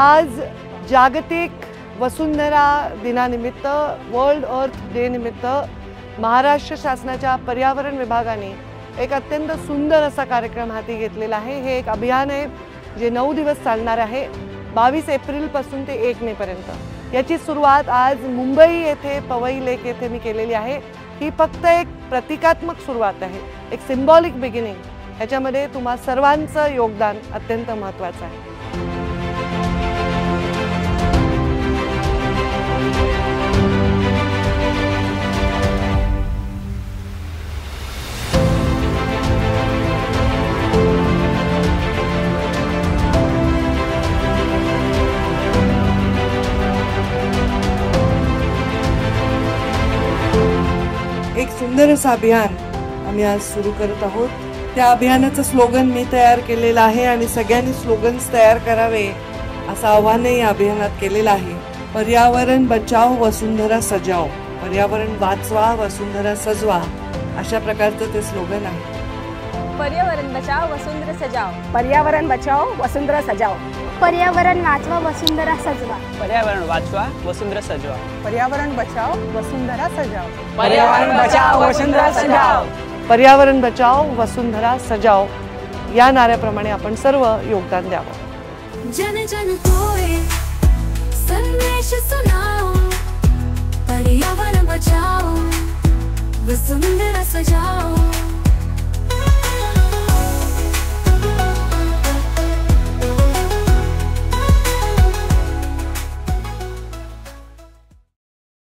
आज जागतिक वसुंधरा दिनानिमित्त वर्ल्ड अर्थ डे निमित्त महाराष्ट्र शासनाच्या पर्यावरण विभागाने एक अत्यंत सुंदर असा कार्यक्रम हाती घेतलेला आहे। हे एक अभियान आहे जे 9 दिवस चालणार आहे। 22 एप्रिल पासून ते 1 मे पर्यंत। याची सुरुवात आज मुंबई येथे पवई लेक येथे मी केलेली आहे। ही फक्त एक प्रतिकात्मक सुरुवात आहे, एक सिंबॉलिक बिगिनिंग। याच्यामध्ये तुम्हा सर्वांचं योगदान अत्यंत महत्त्वाचं आहे। एक सुंदर असं अभियान आम्ही आज सुरू करत आहोत। त्या अभियानाचं स्लोगन मी तयार केलेलं आहे आणि सगळ्यांनी स्लोगन्स तयार करावे असं आव्हानही या अभियानात केलेलं आहे। पर्यावरण बचाओ वसुंधरा सजाओ, पर्यावरण वाचवा वसुंधरा सजवा, अशा प्रकारचं ते स्लोगन आहे। पर्यावरण बचाओ वसुंधरा सजाओ, पर्यावरण बचाओ वसुंधरा सजाओ, पर्यावरण वाचवा वसुंधरा सजवा, पर्यावरण वाचवा वसुंधरा सजवा, पर्यावरण बचाओ वसुंधरा सजाओ, पर्यावरण बचाओ वसुंधरा सजाओ, पर्यावरण बचाओ वसुंधरा सजाओ या नाऱ्याप्रमाणे आपण सर्व योगदान द्यावं। जन जन होए संदेश सुनाओ, पर्यावरण बचाओ वसुंधरा सजाओ।